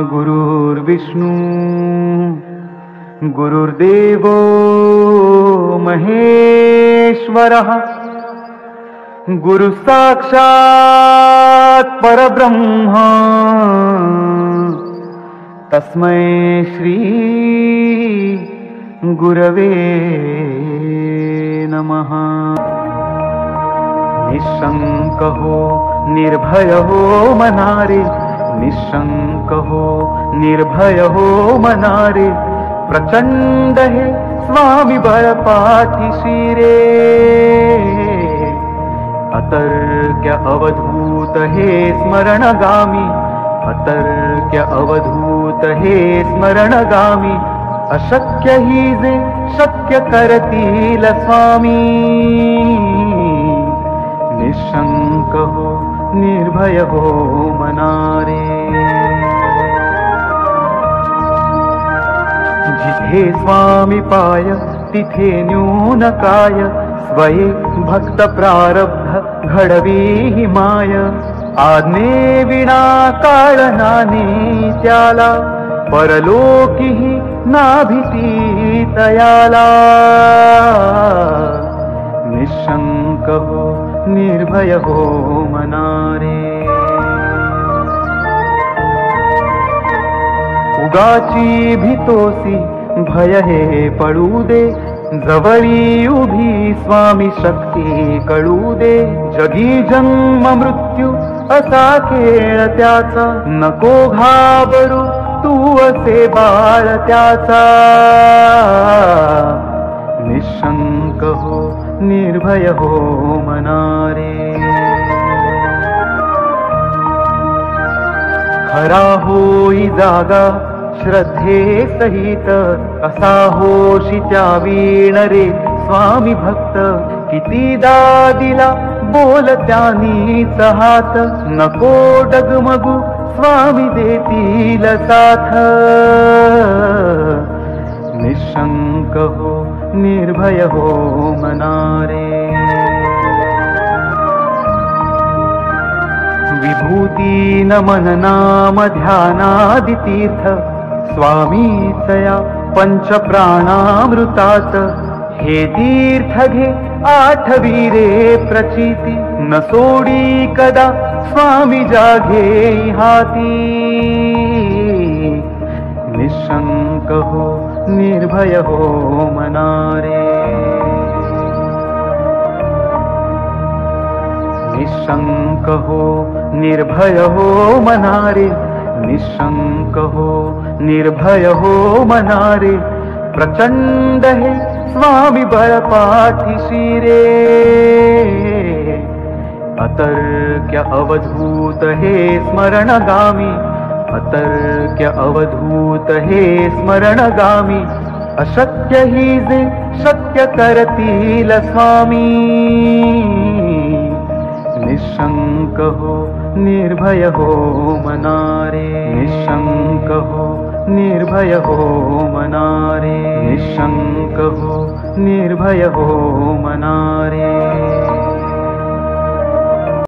गुरुर्विष्णू गुरुर्देवो महेश्वरः गुरु साक्षात् परब्रह्म तस्मै श्री गुरवे नमः। निशंक हो निर्भय हो मनारे, निशंक हो निर्भय हो मनारे, प्रचंड है स्वामी बळपाठीशी रे। अतर्क्य अवधूत हे स्मरणगामी, अतर्क्य अवधूत हे स्मरणगामी, अशक्य ही जे शक्य करतील स्वामी। निशंक हो निर्भय हो मनारे, जिथे स्वामी पाय तिथे न्यून काय, स्वये भक्त प्रारब्ध घडवी हि माय। आज्ञे विना काळनाने त्याला, परलोकीही ना भीती तयाला। निशंक हो निर्भय हो मनारे, उगाची भीतोसी भय हे पडू दे, जवळी उभी स्वामी शक्ती कळू दे। जगी जन्म मृत्यू असा खेळ त्याचा, नको घाबरू तू असे बाळ त्याचा। निशंक हो निर्भय हो मनारे, खरा होई जागा श्रद्धे सहित, असा होशी त्या वीण रे स्वामी भक्त। कितीदा दिला बोल त्यानीच हात, नको डगमगू स्वामी देतील साथ। निशंक हो निर्भय हो मनारे, विभूती नमन नाम ध्यानादि तीर्थ, स्वामीचया पंच प्राणामृतात। हे तीर्थ घे आठवी रे प्रचिती, न सोडी कदा स्वामी जागे हाती। निशंक हो निर्भय हो मनारे, निशंक हो निर्भय हो मनारे, निशंक हो निर्भय हो मनारे। प्रचंड है स्वामी बळपाठीशी रे, अतर्क्य अवधूत हे स्मरणगामी, अतर्क्य अवधूत हे स्मरणगामी, अशक्य ही जे शक्य करतील स्वामी। निशंक हो निर्भय हो मनारे, निशंक हो निर्भय हो मनारे, निशंक हो निर्भय हो मनारे।